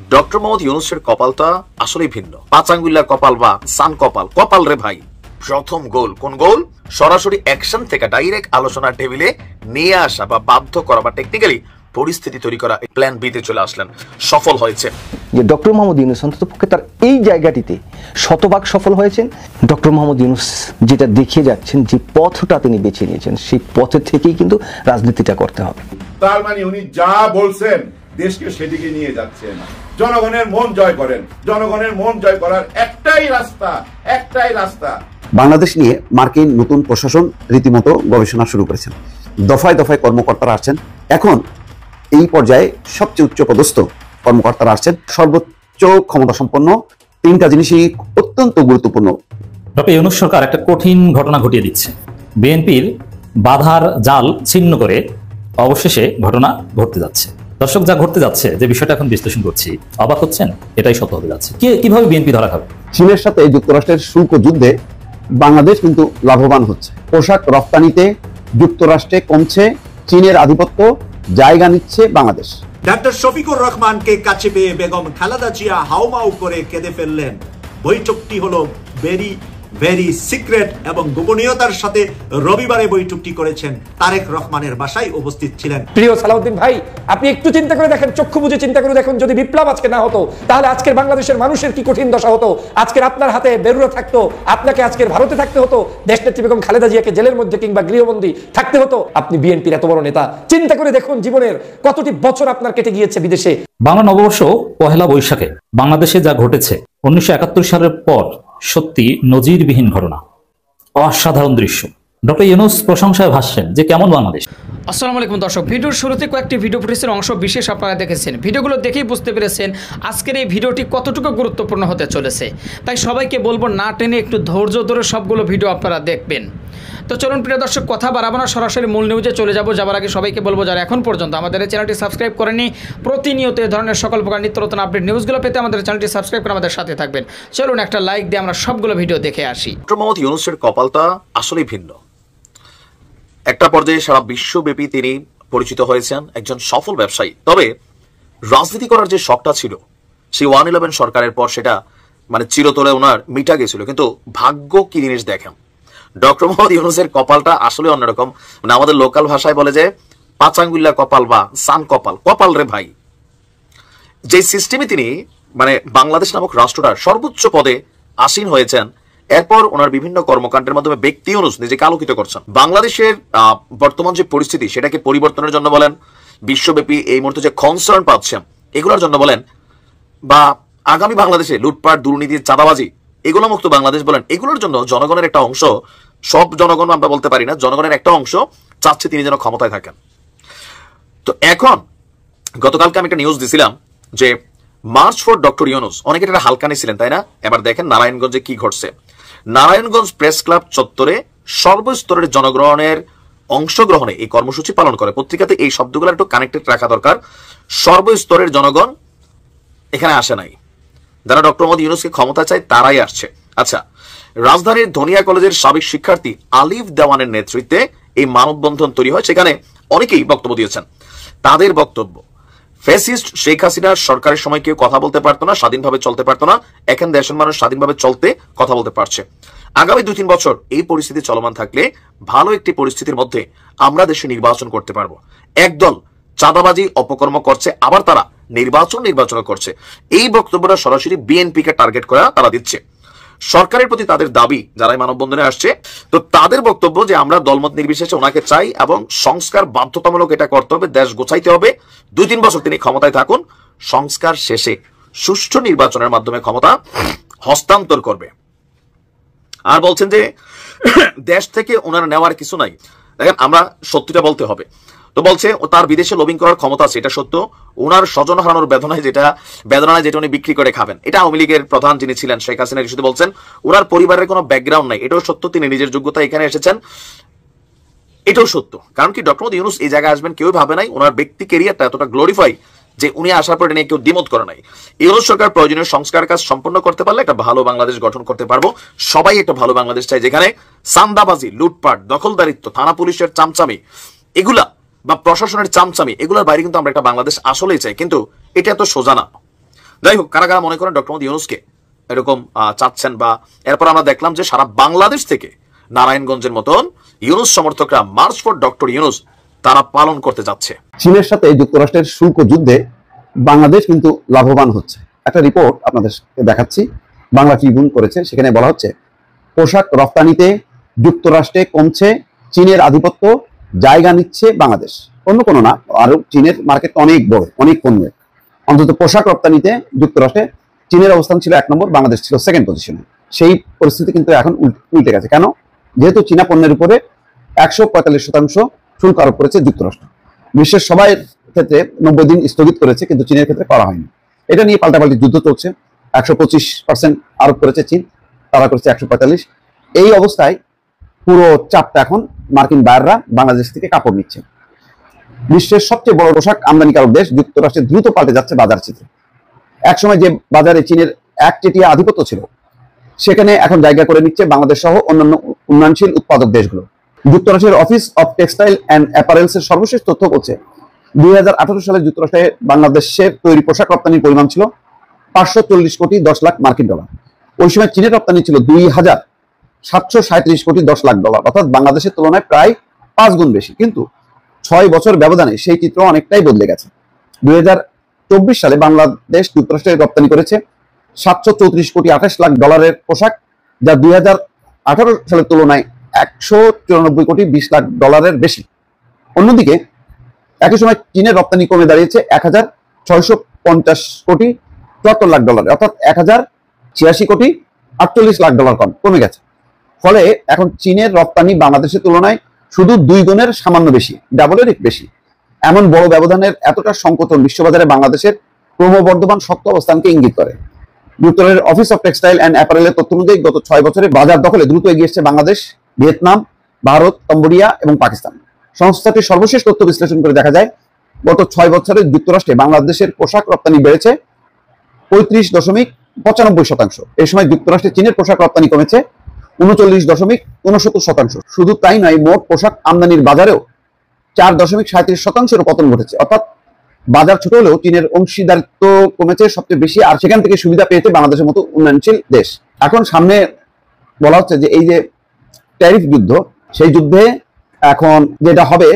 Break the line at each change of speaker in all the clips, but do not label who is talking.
Doctor Mohammad ইউনূসের কপালটা আসলেই ভিন্ন। পাঁচাঙ্গুল্লা কপাল বা সান কপাল, কপাল রে ভাই। প্রথম গোল কোন গোল? সরাসরি অ্যাকশন থেকে ডাইরেক্ট আলোচনার টেবিলে নিয়ে আসা বা বাধ্য করা বা টেকনিক্যালি পরিস্থিতি তৈরি করা, প্ল্যান বি তে চলে আসলেন, সফল হয়েছে।
যে ডক্টর মোহাম্মদ ইউনূস অন্ততপক্ষে তার এই জায়গাটিতে শতভাগ সফল হয়েছেন। ডক্টর মোহাম্মদ ইউনূস যেটা দেখিয়ে যাচ্ছেন, যে পথটা তিনি বেছে নিয়েছেন, সেই পথের থেকেই কিন্তু রাজনীতিটা করতে হবে।
তার মানে উনি যা বলছেন দেশকে সেদিকে নিয়ে যাচ্ছেন। জনগণের মন জয় করেন, জনগণের মন জয় করার একটাই রাস্তা।
বাংলাদেশ নিয়ে মার্কিন নতুন প্রশাসন রীতিমতো গবেষণা শুরু করেছেন। দফায় দফায় কর্মকর্তারা আসছেন। এখন এই পর্যায়ে সবচেয়ে উচ্চপদস্থ কর্মকর্তারা আসছেন। সর্বোচ্চ ক্ষমতা সম্পন্ন তিনটা জিনিসই অত্যন্ত গুরুত্বপূর্ণ।
ডক্টর ইউনূস সরকার একটা কঠিন ঘটনা ঘটিয়ে দিচ্ছে। বিএনপির বাধার জাল ছিন্ন করে অবশেষে ঘটনা ঘটতে যাচ্ছে। দর্শক, যা ঘটতে যাচ্ছে, যে বিষয়টা এখন বিশ্লেষণ করছি, অবাক হচ্ছেন? এটাই সত্য হতে যাচ্ছে। কিভাবে বিএনপি ধরা খাবে?
চীনের সাথে যুক্তরাষ্ট্রের শুল্ক যুদ্ধে বাংলাদেশ কিন্তু লাভবান হচ্ছে। পোশাক রপ্তানিতে যুক্তরাষ্ট্রে কমছে, চীনের আধিপত্য জায়গা নিচ্ছে বাংলাদেশ।
ডক্টর শফিকুর রহমানকে কাছে পেয়ে বেগম খালেদা জিয়া হাউমাউ করে কেঁদে ফেললেন। বৈঠকটি হলো ভেরি সিক্রেট এবং গোপনীয়তার সাথে রবিবারে বৈঠকটি করেছেন তারেক রহমানের বাসায় উপস্থিত ছিলেন।
প্রিয় সালাউদ্দিন ভাই, আপনি একটু চিন্তা করে দেখেন, চক্ষু বুঝে চিন্তা করে দেখুন, যদি বিপ্লব আজকে না হতো তাহলে আজকের বাংলাদেশের মানুষের কি কঠিন দশা হতো। আজকের আপনার হাতে বেরুরা থাকতো, আপনাকে আজকের ভারতে থাকতে হতো, দেশনেত্রী বেগম খালেদা জিয়াকে জেলের মধ্যে কিংবা গৃহবন্দী থাকতে হতো। আপনি বিএনপির এত বড় নেতা, চিন্তা করে দেখুন জীবনের কতটি বছর আপনার কেটে গিয়েছে বিদেশে।
বাংলা নববর্ষ পহেলা বৈশাখে বাংলাদেশে যা ঘটেছে 1971 সালের পর সত্যি নজিরবিহীন ঘটনা, অসাধারণ দৃশ্য। ডক্টর ইউনূস প্রশংসায় ভাসছেন যে কেমন বাংলাদেশ।
আসসালামু আলাইকুম দর্শক, ভিডিওর শুরুতে কয়েকটি ভিডিও ফুটেজের অংশ বিশেষ আপনারা দেখেছেন। ভিডিওগুলো দেখেই বুঝতে পেরেছেন আজকের এই ভিডিওটি কতটুকু গুরুত্বপূর্ণ হতে চলেছে। তাই সবাইকে বলবো না টেনে একটু ধৈর্য ধরে সবগুলো ভিডিও আপনারা দেখবেন। তো চলুন প্রিয় দর্শক, কথা বাড়াবো না, সরাসরি মূল নিউজে চলে যাব। যাবার আগে সবাইকে বলবো, যারা এখন পর্যন্ত আমাদের এই চ্যানেলটি সাবস্ক্রাইব করেনি, প্রতিনিয়ত এই ধরনের সকল প্রকার নিত্য নতুন আপডেট নিউজগুলো পেতে আমাদের চ্যানেলটি সাবস্ক্রাইব করে আমাদের সাথে থাকবেন। চলুন একটা লাইক দিয়ে আমরা সবগুলো ভিডিও দেখে আসি।
ডক্টর মোহাম্মদ ইউনূসের কপালটা আসলেই ভিন্ন। একটা পর্যায়ে সারা বিশ্বব্যাপী তিনি পরিচিত হয়েছেন একজন সফল ব্যবসায়ী। তবে রাজনীতি করার যে শখটা ছিল, সেই 111 সরকারের পর সেটা মানে চিরতরে ওনার মিটা গেছিল। কিন্তু ভাগ্য কি জিনিস দেখেন, ডক্টর মোহাম্মদ ইউনূসের কপালটা আসলে অন্যরকম। মানে আমাদের লোকাল ভাষায় বলে যে পাঁচাঙ্গুল্লা কপাল বা সান কপাল, কপাল রে ভাই। যে সিস্টেমে তিনি মানে বাংলাদেশ নামক রাষ্ট্রটার সর্বোচ্চ পদে আসীন হয়েছেন, এরপর ওনার বিভিন্ন কর্মকাণ্ডের মাধ্যমে ব্যক্তি ইউনূস নিজেকে আলোকিত করছেন। বাংলাদেশের বর্তমান যে পরিস্থিতি, সেটাকে পরিবর্তনের জন্য বলেন, বিশ্বব্যাপী এই মুহূর্তে যে কনসার্ন পাচ্ছেন এগুলোর জন্য বলেন, বা আগামী বাংলাদেশে লুটপাট, দুর্নীতি, চাঁদাবাজি এগুলো মুক্ত বাংলাদেশ বলেন, এগুলোর জন্য জনগণের একটা অংশ, সব জনগণ আমরা বলতে পারি না, জনগণের একটা অংশ চাচ্ছে তিনি যেন ক্ষমতায় থাকেন। তো এখন গতকালকে আমি একটা নিউজ দিছিলাম যে মার্চ ফর ডক্টর ইউনূস, অনেকে এটা হালকা নিয়েছিলেন, তাই না? এবার দেখেন নারায়ণগঞ্জে কি ঘটছে। নারায়ণগঞ্জ প্রেস ক্লাব চত্বরে সর্বস্তরের জনগণের অংশগ্রহণে এই কর্মসূচি পালন করে। পত্রিকাতে এই শব্দগুলো একটু কানেক্টেড রাখা দরকার। সর্বস্তরের জনগণ এখানে আসে নাই, যারা ডক্টর মোহাম্মদ ইউনূসকে ক্ষমতা চায় তারাই আসছে। আচ্ছা, রাজধানীর ধনিয়া কলেজের সাবেক শিক্ষার্থী আলিফ দেওয়ানের নেতৃত্বে এই মানববন্ধন তৈরি হয়। সেখানে অনেকেই বক্তব্য দিয়েছেন। তাদের বক্তব্য, ফ্যাসিস্ট শেখ হাসিনার সরকারের সময় কেউ কথা বলতে পারতো না, স্বাধীনভাবে চলতে পারতো না। এখন দেশের মানুষ স্বাধীনভাবে চলতে, কথা বলতে পারছে। আগামী 2-3 বছর এই পরিস্থিতি চলমান থাকলে ভালো একটি পরিস্থিতির মধ্যে আমরা দেশে নির্বাচন করতে পারবো। একদল চাঁদাবাজি অপকর্ম করছে, আবার তারা নির্বাচন করছে। এই বক্তব্যটা সরাসরি বিএনপিকে টার্গেট করে তারা দিচ্ছে। সরকারের প্রতি তাদের দাবি, যারাই মানববন্ধনে আসছে, তো তাদের বক্তব্য যে আমরা দলমত নির্বিশেষে ওনাকে চাই এবং সংস্কার বাধ্যতামূলক এটা করতে হবে, দেশ গোছাইতে হবে। 2-3 বছর তিনি ক্ষমতায় থাকুন, সংস্কার শেষে সুষ্ঠু নির্বাচনের মাধ্যমে ক্ষমতা হস্তান্তর করবে। আর বলছেন যে দেশ থেকে ওনার নেওয়ার কিছু নাই। দেখেন, আমরা সত্যিটা বলতে হবে। তো বলছে তার বিদেশে লবিং করার ক্ষমতা আছে, এটা সত্য। ওনার স্বজন হারানোর বেদনায় যেটা উনি বিক্রি করে খাবেন, এটা আওয়ামী লীগের প্রধান যিনি ছিলেন শেখ হাসিনা ইস্যুতে বলছেন। ওনার পরিবারের কোনো ব্যাকগ্রাউন্ড নাই, এটাও সত্য। তিনি নিজের যোগ্যতা এখানে এসেছেন, এটাও সত্য। কারণ কি, ডক্টর মোহাম্মদ ইউনূস এই জায়গায় আসবেন কেউ ভাবে নাই। ওনার ব্যক্তি ক্যারিয়ারটা এতটা গ্লোরিফাই যে উনি আসার পর নিয়ে কেউ দ্বিমত করে নাই। ইউনূস সরকার প্রয়োজনীয় সংস্কার কাজ সম্পন্ন করতে পারলে একটা ভালো বাংলাদেশ গঠন করতে পারবো। সবাই একটা ভালো বাংলাদেশ চাই, যেখানে চাঁদাবাজি, লুটপাট, দখলদারিত্ব, থানা পুলিশের চামচামি এগুলা বা প্রশাসনের চামচামি এগুলোর বাইরে কিন্তু আমরা একটা বাংলাদেশ আসলেই চাই। কিন্তু এটা এত সোজা না। যাই হোক, কারা কারা মনে করেন ডক্টর মোহাম্মদ ইউনূসকে এরকম চাচ্ছেন, বা এরপর আমরা দেখলাম যে সারা বাংলাদেশ থেকে নারায়ণগঞ্জের মতন ইউনূস সমর্থকরা মার্চ ফর ডক্টর ইউনূস তারা পালন করতে যাচ্ছে।
চীনের সাথে যুক্তরাষ্ট্রের শুল্ক যুদ্ধে বাংলাদেশ কিন্তু লাভবান হচ্ছে। একটা রিপোর্ট আপনাদেরকে দেখাচ্ছি, বাংলা ট্রিবিউন করেছে। সেখানে বলা হচ্ছে পোশাক রপ্তানিতে যুক্তরাষ্ট্রে কমছে চীনের আধিপত্য, জায়গা নিচ্ছে বাংলাদেশ। অন্য কোনো না, আরো চীনের মার্কেট অনেক বড়, অনেক কমবে। অন্তত পোশাক রপ্তানিতে যুক্তরাষ্ট্রে চীনের অবস্থান ছিল 1 নম্বর, বাংলাদেশ ছিল 2nd পজিশনে। সেই পরিস্থিতি কিন্তু এখন উল্টে গেছে। কেন? যেহেতু চীনা পণ্যের উপরে 145% শুল্ক আরোপ করেছে যুক্তরাষ্ট্র। বিশ্বের সবাই ক্ষেত্রে 90 দিন স্থগিত করেছে, কিন্তু চীনের ক্ষেত্রে করা হয়নি। এটা নিয়ে পাল্টাপাল্টি যুদ্ধ চলছে। 125% আরোপ করেছে চীন, তারা করেছে 145। এই অবস্থায় পুরো চাপটা এখন মার্কিন বায়াররা বাংলাদেশ থেকে কাপড় নিচ্ছে। বিশ্বের সবচেয়ে বড় পোশাক আমদানিকারক দেশ যুক্তরাষ্ট্রে দ্রুত পাল্টে যাচ্ছে বাজার চিত্র। একসময় যে বাজারে চীনের একচেটিয়া আধিপত্য ছিল, সেখানে এখন জায়গা করে নিচ্ছে বাংলাদেশ সহ অন্যান্য উন্নয়নশীল উৎপাদক দেশগুলো। যুক্তরাষ্ট্রের office of textile and apparels এর সর্বশেষ তথ্য বলছে 2018 সালে যুক্তরাষ্ট্রে বাংলাদেশের তৈরি পোশাক রপ্তানির পরিমাণ ছিল 540 কোটি 10 লাখ মার্কিন ডলার। ওই সময় চীনের রপ্তানি ছিল 2737 কোটি 10 লাখ ডলার, অর্থাৎ বাংলাদেশের তুলনায় প্রায় 5 গুণ বেশি। কিন্তু 6 বছর ব্যবধানে সেই চিত্র অনেকটাই বদলে গেছে। 2024 সালে বাংলাদেশ যুক্তরাষ্ট্রে রপ্তানি করেছে 734 কোটি 28 লাখ ডলারের পোশাক, যা 2018 সালের তুলনায় 194 কোটি 20 লাখ ডলারের বেশি। অন্যদিকে একই সময় চীনের রপ্তানি কমে দাঁড়িয়েছে 1650 কোটি 74 লাখ ডলার, অর্থাৎ 1086 কোটি 48 লাখ ডলার কমে গেছে। ফলে এখন চীনের রপ্তানি বাংলাদেশের তুলনায় শুধু 2 গুণের সামান্য বেশি, ডাবলের বেশি। এমন বড় ব্যবধানের এতটা সংকোচন বিশ্ববাজারে বাংলাদেশের ক্রমবর্ধমান শক্ত অবস্থানকে ইঙ্গিত করে। যুক্তরাষ্ট্রের অফিস অফ টেক্সটাইল অ্যান্ড অ্যাপারেলের তথ্য অনুযায়ী গত 6 বছরে বাজার দখলে দ্রুত এগিয়ে এসেছে বাংলাদেশ, ভিয়েতনাম, ভারত, কম্বোডিয়া এবং পাকিস্তান। সংস্থাটির সর্বশেষ তথ্য বিশ্লেষণ করে দেখা যায় গত 6 বছরে যুক্তরাষ্ট্রে বাংলাদেশের পোশাক রপ্তানি বেড়েছে 35.95%। এই সময় যুক্তরাষ্ট্রে চীনের পোশাক রপ্তানি কমেছে 39.69%। শুধু তাই নয়, মোট পোশাক আমদানির বাজারেও 4.37% পতন ঘটেছে। অর্থাৎ বাজার ছোট হলেও চীনের অংশীদারিত্ব কমেছে সবচেয়ে বেশি, আর সেখান থেকে সুবিধা পেয়েছে বাংলাদেশের মতো উন্নয়নশীল দেশ। এখন সামনে বলা হচ্ছে যে এই যে ট্যারিফ যুদ্ধ, সেই যুদ্ধে এখন যেটা হবে,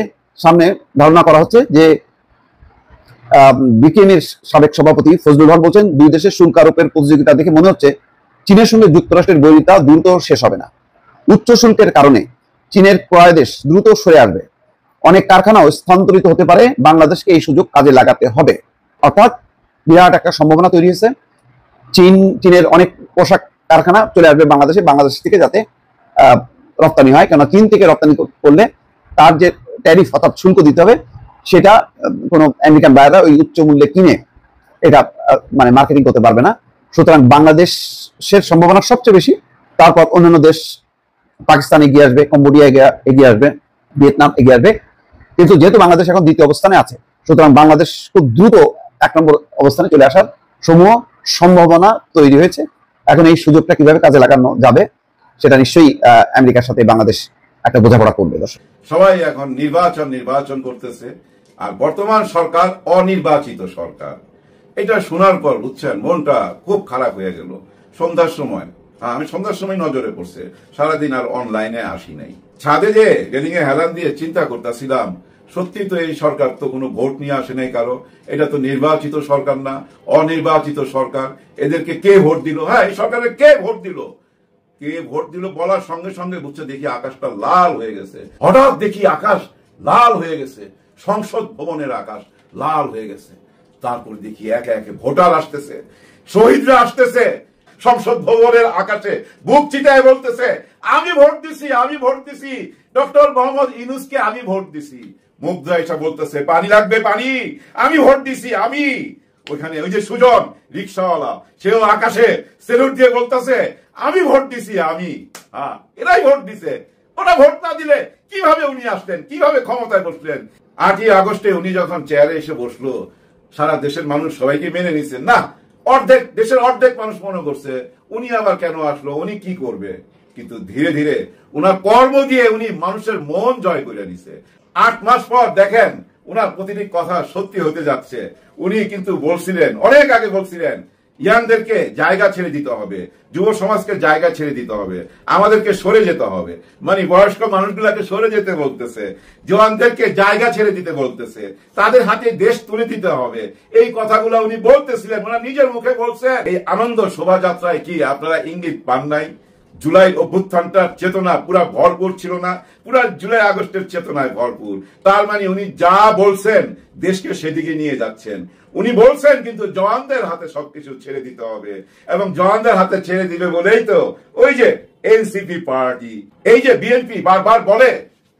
সামনে ধারণা করা হচ্ছে যে বিকেএমএর সাবেক সভাপতি ফজলুল হক বলছেন, 2 দেশের শুল্ক আরোপের প্রতিযোগিতা দেখে মনে হচ্ছে চীনের সঙ্গে যুক্তরাষ্ট্রের বৈরিতা দ্রুত শেষ হবে না। উচ্চ শুল্কের কারণে চীনের ক্রয় দেশ দ্রুত সরে আসবে। অনেক কারখানাও স্থানান্তরিত হতে পারে, বাংলাদেশকে এই সুযোগ কাজে লাগাতে হবে। অর্থাৎ বিরাট একটা সম্ভাবনা তৈরি হয়েছে। চীনের অনেক পোশাক কারখানা চলে আসবে বাংলাদেশে, বাংলাদেশ থেকে যাতে রপ্তানি হয়। কেন চীন থেকে রপ্তানি করলে তার যে ট্যারিফ অর্থাৎ শুল্ক দিতে হবে, সেটা কোনো আমেরিকান বায়াররা ওই উচ্চ মূল্যে কিনে এটা মানে মার্কেটিং করতে পারবে না। সুতরাং বাংলাদেশের সম্ভাবনা সবচেয়ে বেশি। তারপর অন্যান্য দেশ, পাকিস্তান এগিয়ে আসবে, কম্বোডিয়া এগিয়ে আসবে, ভিয়েতনাম এগিয়ে আসবে। কিন্তু যেহেতু বাংলাদেশ এখন 2য় অবস্থানে আছে, সুতরাং বাংলাদেশ খুব দ্রুত 1 নম্বর অবস্থানে চলে আসার সমূহ সম্ভাবনা তৈরি হয়েছে। এখন এই সুযোগটা কিভাবে কাজে লাগানো যাবে, সেটা নিশ্চয়ই আমেরিকার সাথে বাংলাদেশ একটা বোঝাপড়া করবে। দর্শক,
সবাই এখন নির্বাচন করতেছে, আর বর্তমান সরকার অনির্বাচিত সরকার। এটা শোনার পর বুঝছেন, মনটা খুব খারাপ হয়ে গেল। সন্ধ্যার সময়, আমি সন্ধ্যার সময় নজরে পড়ছে, সারাদিন আর অনলাইনে আসি নাই। ছাদে যে রেলিং এ হেলান দিয়ে চিন্তা করতেছিলাম, সত্যি তো এই সরকার তো কোনো ভোট নিয়ে আসে নাই কারো। এটা তো নির্বাচিত সরকার না, অনির্বাচিত সরকার। এদেরকে কে ভোট দিল? হ্যাঁ, এই সরকারে কে ভোট দিল? কে ভোট দিল বলার সঙ্গে সঙ্গে বুঝছে, দেখি আকাশটা লাল হয়ে গেছে। হঠাৎ দেখি আকাশ লাল হয়ে গেছে, সংসদ ভবনের আকাশ লাল হয়ে গেছে। তারপর দেখি একে একে ভোটার আসতেছে, শহীদরা আসতেছে, সংসদ ভবনের আকাশে বুক চিতায় বলতেছে, আমি ভোট দিছি, আমি ভোট দিছি, ডক্টর মোহাম্মদ ইউনূসকে আমি ভোট দিছি। মুগ্ধ এসে বলতেছে, পানি লাগবে পানি, আমি ভোট দিছি আমি। ওইখানে ওই যে সুজন রিক্সাওয়ালা, সেও আকাশে সেলুট দিয়ে বলতেছে, আমি ভোট দিছি আমি। হ্যাঁ, এরাই ভোট দিছে। ওরা ভোট না দিলে কিভাবে উনি আসলেন, কিভাবে ক্ষমতায় বসলেন? 8ই আগস্টে উনি যখন চেয়ারে এসে বসলো, সারা দেশের মানুষ সবাইকে মেনে নিচ্ছেন না। দেশের অর্ধেক মানুষ মনে করছে উনি আবার কেন আসলো, উনি কি করবে। কিন্তু ধীরে ধীরে উনার কর্ম দিয়ে উনি মানুষের মন জয় করে নিছে। 8 মাস পর দেখেন উনার প্রতিটি কথা সত্যি হতে যাচ্ছে। উনি কিন্তু বলছিলেন, অনেক আগে বলছিলেন ইয়াংদেরকে জায়গা ছেড়ে দিতে হবে, যুব সমাজকে জায়গা ছেড়ে দিতে হবে, আমাদেরকে সরে যেতে হবে, মানে বয়স্ক মানুষগুলাকে সরে যেতে বলতেছে, জওয়ানদেরকে জায়গা ছেড়ে দিতে বলতেছে, তাদের হাতে দেশ তুলে দিতে হবে। এই কথাগুলো উনি বলতেছিলেন, ওনার নিজের মুখে বলছেন। এই আনন্দ শোভাযাত্রায় কি আপনারা ইঙ্গিত পান নাই? জুলাই অভ্যুত্থানটার চেতনা পুরা ভরপুর ছিল না? পুরা জুলাই আগস্টের চেতনায় ভরপুর। তার মানে উনি যা বলছেন দেশকে সেদিকে নিয়ে যাচ্ছেন। উনি বলছেন কিন্তু জওয়ানদের হাতে সবকিছু ছেড়ে দিতে হবে, এবং জওয়ানদের হাতে ছেড়ে দিবে বলেই তো ওই যে এনসিপি পার্টি, এই যে বিএনপি বারবার বলে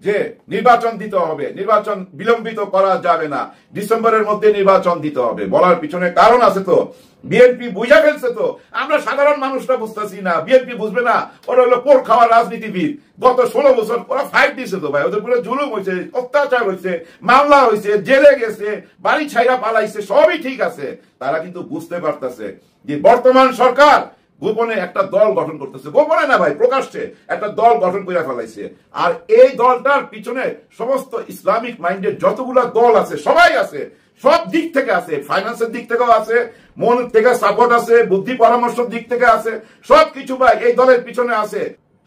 যে নির্বাচন দিতে হবে, নির্বাচন বিলম্বিত করা যাবে না, ডিসেম্বরের মধ্যে নির্বাচন দিতে হবে। বলার পিছনে কারণ আছে তো, বিএনপি বুঝা ফেলছে তো, আমরা সাধারণ মানুষরা বুঝতেছি না, বিএনপি বুঝবে না। ওরা হলো পোর খাওয়া রাজনীতিবিদ, গত 16 বছর ওরা ফাইট দিছে তো ভাই, ওদের পুরো জুলুম হয়েছে, অত্যাচার হয়েছে, মামলা হয়েছে, জেলে গেছে, বাড়ি ছাইরা পালাইছে, সবই ঠিক আছে। তারা কিন্তু বুঝতে পারতেছে যে বর্তমান সরকার গোপনে একটা দল গঠন করতেছে, গোপনে না ভাই, প্রকাশ্যে একটা দল গঠন করে ফেলাইছে। আর এই দলটার পিছনে সমস্ত ইসলামিক মাইন্ডের যতগুলা দল আছে সবাই আছে, সব দিক থেকে আছে, ফাইন্যান্সের দিক থেকেও আছে, মন থেকে সাপোর্ট আছে, বুদ্ধি পরামর্শের দিক থেকে আছে, সবকিছু ভাই এই দলের পিছনে আছে।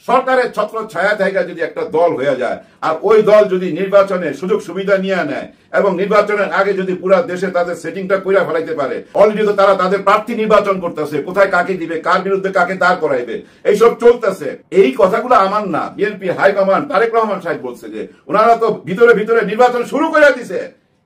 সরকারের ছত্র ছায়া জায়গা যদি একটা দল হয়ে যায়, আর ওই দল যদি নির্বাচনে সুযোগ সুবিধা নিয়ে নেয় এবং নির্বাচনের আগে যদি পুরা দেশে তাদের সেটিংটা কইরা ফেলাইতে পারে, অলরেডি তো তারা তাদের প্রার্থী নির্বাচন করতেছে, কোথায় কাকে দিবে, কার বিরুদ্ধে কাকে দাঁড় করাইবে, এইসব চলতেছে। এই কথাগুলো আমার না, বিএনপি হাইকমান্ড তারেক রহমান সাহেব বলছে যে ওনারা তো ভিতরে ভিতরে নির্বাচন শুরু করে দিছে।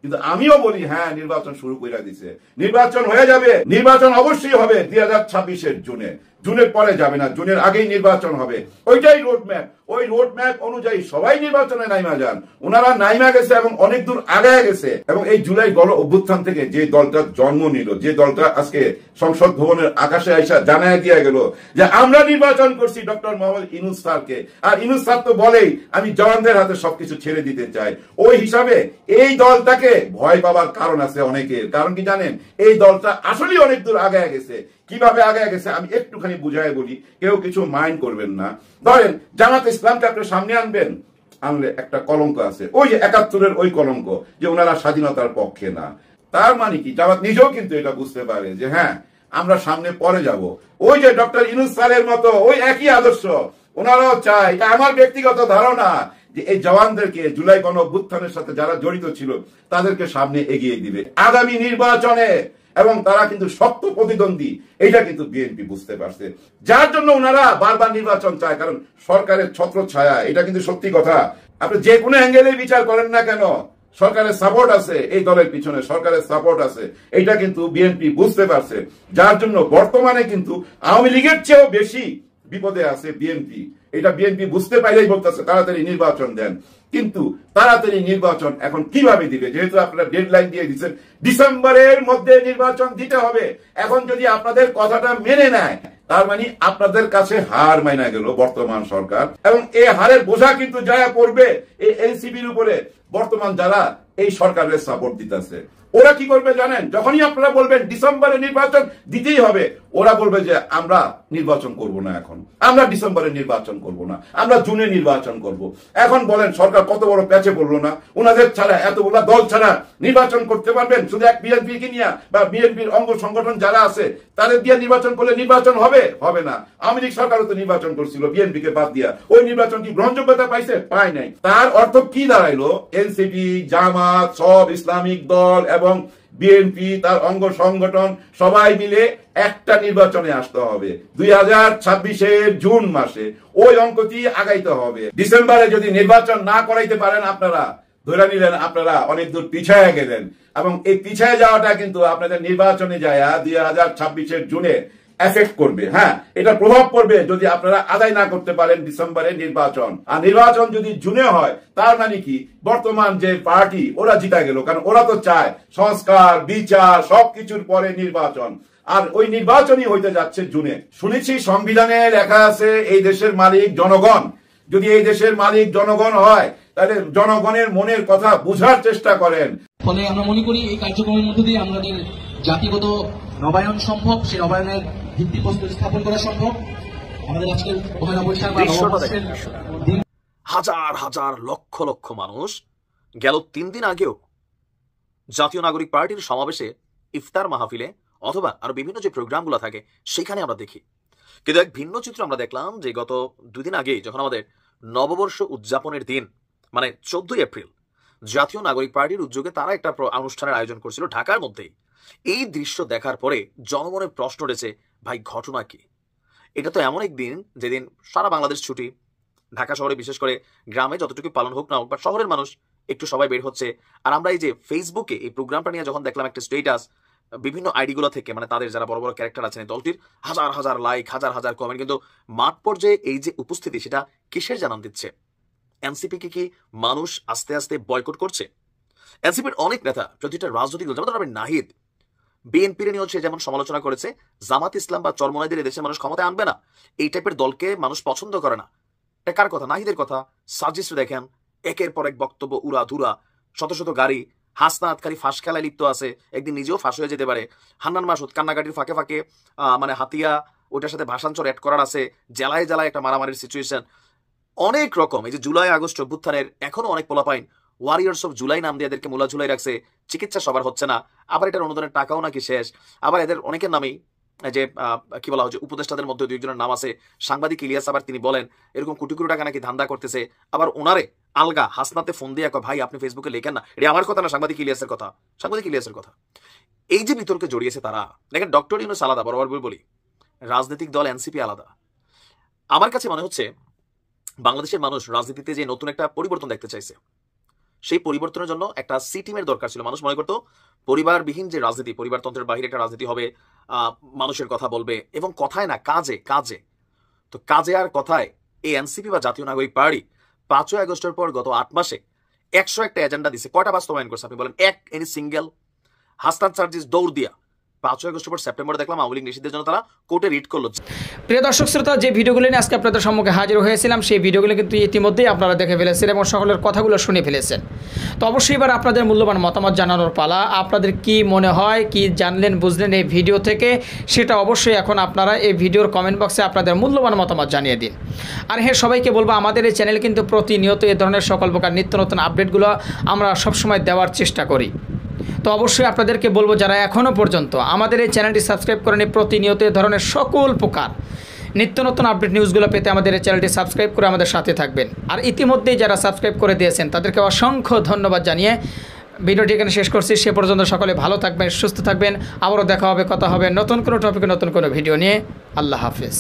কিন্তু আমিও বলি হ্যাঁ, নির্বাচন শুরু করে দিছে, নির্বাচন হয়ে যাবে, নির্বাচন অবশ্যই হবে 2026-এর জুনে, জুনের পরে যাবে না, জুনের আগেই নির্বাচন হবে। ওইটাই রোডম্যাপ, ওই রোডম্যাপ অনুযায়ী সবাই নির্বাচনে নাইমা যান। ওনারা নাইমা গেছে এবং অনেক দূর আগায় গেছে। এবং এই জুলাই গণ অভ্যুত্থান থেকে যে দলটা জন্ম নিল, যে দলটা আজকে সংসদ ভবনের আকাশে আইসা জানায় দিয়ে গেল যে আমরা নির্বাচন করছি ডক্টর মোহাম্মদ ইউনূস স্যারকে, আর ইউনূস স্যার তো বলেই আমি জওয়ানদের হাতে সবকিছু ছেড়ে দিতে চাই। ওই হিসাবে এই দলটাকে ভয় পাবার কারণ আছে অনেকের। কারণ কি জানেন, এই দলটা আসলে অনেক দূর আগায় গেছে। কিভাবে আগায় গেছে আমি একটুখানি বুঝায় বলি, কেউ কিছু মাইন্ড করবেন না। ধরেন জামাত ইসলামকে আপনি সামনে আনবেন, আনলে একটা কলঙ্ক আছে, ওই যে 71-এর ওই কলঙ্ক, যে ওনারা স্বাধীনতার পক্ষে না। তার মানে কি জামাত নিজেও কিন্তু এটা বুঝতে পারে যে হ্যাঁ আমরা সামনে পরে যাব। ওই যে ডক্টর ইউনূস স্যারের মতো ওই একই আদর্শ ওনারাও চায়। আমার ব্যক্তিগত ধারণা যে এই জওয়ানদেরকে জুলাই গণ অভ্যুত্থানের সাথে যারা জড়িত ছিল তাদেরকে সামনে এগিয়ে দিবে আগামী নির্বাচনে, এবং তারা কিন্তু শক্ত প্রতিদ্বন্দ্বী, এইটা কিন্তু বিএনপি বুঝতে পারছে, যার জন্য ওনারা বারবার নির্বাচন চায়। কারণ সরকারের ছত্র ছায়া, এটা কিন্তু সত্যি কথা। আপনি যে কোনো অ্যাঙ্গেলে বিচার করেন না কেন, সরকারের সাপোর্ট আছে, এই দলের পিছনে সরকারের সাপোর্ট আছে, এটা কিন্তু বিএনপি বুঝতে পারছে। যার জন্য বর্তমানে কিন্তু আওয়ামী লীগের চেয়েও বেশি বিপদে আছে বিএনপি। এটা বিএনপি বুঝতে পাইলেই বলতেছে তাড়াতাড়ি নির্বাচন দেন। কিন্তু তাড়াতাড়ি নির্বাচন এখন কিভাবে দিবে, যেহেতু আপনারা ডেডলাইন দিয়ে দিচ্ছেন ডিসেম্বরের মধ্যে নির্বাচন দিতে হবে। এখন যদি আপনাদের কথাটা মেনে নেয়, তার মানে আপনাদের কাছে হার মাইনা গেল বর্তমান সরকার, এবং এই হারের বোঝা কিন্তু যারা পড়বে এই এনসিপির উপরে, বর্তমান যারা এই সরকারের সাপোর্ট দিতেছে। ওরা কি করবে জানেন, যখনই আপনারা বলবেন ডিসেম্বরে নির্বাচন দিতেই হবে, ওরা বলবে যে আমরা নির্বাচন করব না, এখন আমরা ডিসেম্বরে নির্বাচন করব না, আমরা জুনে নির্বাচন করব। এখন বলেন সরকার কত বড় প্যাচে পড়লো না? ওনাদের ছাড়া, এতগুলা দল ছাড়া নির্বাচন করতে পারবেন? শুধু এক বিএনপি কে নিয়ে বা বিএনপির অঙ্গ সংগঠন যারা আছে তাদের দিয়ে নির্বাচন করলে নির্বাচন হবে? হবে না। আওয়ামী লীগ সরকারও তো নির্বাচন করছিল বিএনপি কে বাদ দিয়া, ওই নির্বাচন কি গ্রহণযোগ্যতা পাইছে? পায় নাই। তার অর্থ কি দাঁড়াইলো? এনসিপি, জামাত, সব ইসলামিক দল এবং বিএনপি তার অঙ্গ সংগঠন সবাই মিলে একটা নির্বাচনে আসতে হবে 2026-এর জুন মাসে। ওই অঙ্কটি আগাইতে হবে। ডিসেম্বরে যদি নির্বাচন না করাইতে পারেন, আপনারা ধরে নিলেন আপনারা অনেক দূর পিছায় গেলেন, এবং এই পিছায় যাওয়াটা কিন্তু আপনাদের নির্বাচনে যায় 2026-এর জুনে এফেক্ট করবে। হ্যাঁ, এটা প্রভাব পড়বে যদি আপনারা আদায় না করতে পারেন ডিসেম্বরে নির্বাচন। আর নির্বাচন যদি জুনে হয়, তার মানে কি বর্তমান যে পার্টি ওরা জিতা গেল, কারণ ওরা তো চায় সংস্কার, বিচার সবকিছুর পরে নির্বাচন। আর ওই নির্বাচনই হইতে যাচ্ছে জুনে। শুনেছি সংবিধানে লেখা আছে এই দেশের মালিক জনগণ। যদি এই দেশের মালিক জনগণ হয়, তাহলে জনগণের মনের কথা বুঝার চেষ্টা করেন।
ফলে আমরা মনে করি এই কার্যক্রমের মধ্য দিয়ে আমাদের জাতিগত নবায়ন সম্ভব, সেই নবায়নের ভিত্তিপ্রস্তর স্থাপন করা সম্ভব। আমাদের আজকের
হাজার হাজার লক্ষ লক্ষ মানুষ গেল 3 দিন আগেও জাতীয় নাগরিক পার্টির সমাবেশে ইফতার মাহফিলে অথবা আরো বিভিন্ন যে প্রোগ্রামগুলো থাকে সেখানে আমরা দেখি। কিন্তু এক ভিন্ন চিত্র আমরা দেখলাম যে গত 2 দিন আগেই যখন আমাদের নববর্ষ উদযাপনের দিন মানে 14 এপ্রিল জাতীয় নাগরিক পার্টির উদ্যোগে তারা একটা অনুষ্ঠানের আয়োজন করছিল ঢাকার মধ্যেই। এই দৃশ্য দেখার পরে জনমনে প্রশ্ন উঠেছে, ভাই ঘটনা কি? এটা তো এমন এক দিন যেদিন সারা বাংলাদেশ ছুটি, ঢাকা শহরে বিশেষ করে গ্রামে যতটুকু পালন হোক না হোক, বা শহরের মানুষ একটু সবাই বের হচ্ছে। আর আমরা এই যে ফেসবুকে এই প্রোগ্রামটা নিয়ে যখন দেখলাম একটা স্টেটাস বিভিন্ন আইডিগুলো থেকে, মানে তাদের যারা বড় বড় ক্যারেক্টার আছেন দলটির, হাজার হাজার লাইক, হাজার হাজার কমেন্ট, কিন্তু মাঠ পর্যায়ে এই যে উপস্থিতি সেটা কিসের জানান দিচ্ছে? এনসিপিকে কি মানুষ আস্তে আস্তে বয়কট করছে? এনসিপির অনেক নেতা প্রতিটা রাজনৈতিক দল, যেমন নাহিদ বিএনপির নিয়েও সে যেমন সমালোচনা করেছে, জামাত ইসলাম বা চরমনাইদের দেশের মানুষ ক্ষমতায় আনবে না, এই টাইপের দলকে মানুষ পছন্দ করে না। এটা কার কথা? নাহিদের কথা। সাজিস্ট দেখেন একের পর এক বক্তব্য, উড়া ধুরা, শত শত গাড়ি। হাসনাত খালি ফাঁস খেলায় লিপ্ত আছে, একদিন নিজেও ফাঁস হয়ে যেতে পারে। হান্নান মাসুদ কান্নাকাটির ফাঁকে ফাঁকে মানে হাতিয়া ওইটার সাথে ভাষান্তর অ্যাড করার আছে, জেলায় জেলায় একটা মারামারির সিচুয়েশন, অনেক রকম। এই যে জুলাই আগস্ট অভ্যুত্থানের এখনো অনেক পোলাপাইন ওয়ারিয়ার্স অফ জুলাই নাম দিয়ে এদেরকে মোলা ঝুলাই রাখছে, চিকিৎসা সবার হচ্ছে না, আবার এটার অনুদানের টাকাও নাকি শেষ। আবার এদের অনেকের নামেই যে কি বলা হচ্ছে, উপদেষ্টাদের মধ্যে 2-1 নাম আছে, সাংবাদিক ইলিয়াস, আবার তিনি বলেন এরকম কোটি কোটি টাকা নাকি ধান্দা করতেছে। আবার ওনারে আলগা হাসনাতে ফোন দিয়ে ভাই আপনি ফেসবুকে লেখেন না, এটা আমার কথা না, সাংবাদিক ইলিয়াসের কথা, সাংবাদিক ইলিয়াসের কথা। এই যে বিতর্কে জড়িয়েছে তারা, দেখেন ডক্টর ইউনূস আলাদা, বরাবর বলি রাজনৈতিক দল এনসিপি আলাদা। আমার কাছে মনে হচ্ছে বাংলাদেশের মানুষ রাজনীতিতে যে নতুন একটা পরিবর্তন দেখতে চাইছে, সেই পরিবর্তনের জন্য একটা সি টিমের দরকার ছিল। মানুষ মনে করতো পরিবারবিহীন যে রাজনীতি, পরিবারতন্ত্রের বাহিরে একটা রাজনীতি হবে, মানুষের কথা বলবে এবং কথায় না কাজে, কাজে তো কাজে আর কথায় এই এনসিপি বা জাতীয় নাগরিক পার্টি 5ই আগস্টের পর গত 8 মাসে 101টা এজেন্ডা দিছে। কয়টা বাস্তবায়ন করছে আপনি বলেন? Any single. হাসনাত চার্জিস দৌড় দিয়া 5ই আগস্টের পর সেপ্টেম্বরে দেখলাম আওয়ামী লীগ নিষিদ্ধের জন্য তারা কোর্টে রিট করলো।
প্রিয় দর্শক শ্রোতা, যে ভিডিওগুলো নিয়ে আজকে আপনাদের সম্মুখে হাজির হয়েছিলাম, সেই ভিডিওগুলো কিন্তু ইতিমধ্যেই আপনারা দেখে ফেলেছেন এবং সকলের কথাগুলো শুনে ফেলেছেন। তো অবশ্যই এবার আপনাদের মূল্যবান মতামত জানানোর পালা। আপনাদের কি মনে হয়, কি জানলেন বুঝলেন এই ভিডিও থেকে, সেটা অবশ্যই এখন আপনারা এই ভিডিওর কমেন্ট বক্সে আপনাদের মূল্যবান মতামত জানিয়ে দিন। আর হ্যাঁ, সবাইকে বলবো আমাদের এই চ্যানেল কিন্তু প্রতিনিয়ত এই ধরনের সকল প্রকার নিত্য নতুন আপডেটগুলো আমরা সবসময় দেওয়ার চেষ্টা করি। তো অবশ্যই আপনাদেরকে বলবো যারা এখনও পর্যন্ত আমাদের এই চ্যানেলটি সাবস্ক্রাইব করেনি, প্রতিনিয়ত এই ধরনের সকল প্রকার নিত্য নতুন আপডেট নিউজগুলো পেতে আমাদের এই চ্যানেলটি সাবস্ক্রাইব করে আমাদের সাথে থাকবেন। আর ইতিমধ্যেই যারা সাবস্ক্রাইব করে দিয়েছেন তাদেরকে অসংখ্য ধন্যবাদ জানিয়ে ভিডিওটি এখানে শেষ করছি। সে পর্যন্ত সকলে ভালো থাকবেন, সুস্থ থাকবেন। আবারও দেখা হবে, কথা হবে নতুন কোনো টপিকে, নতুন কোনো ভিডিও নিয়ে। আল্লাহ হাফেজ।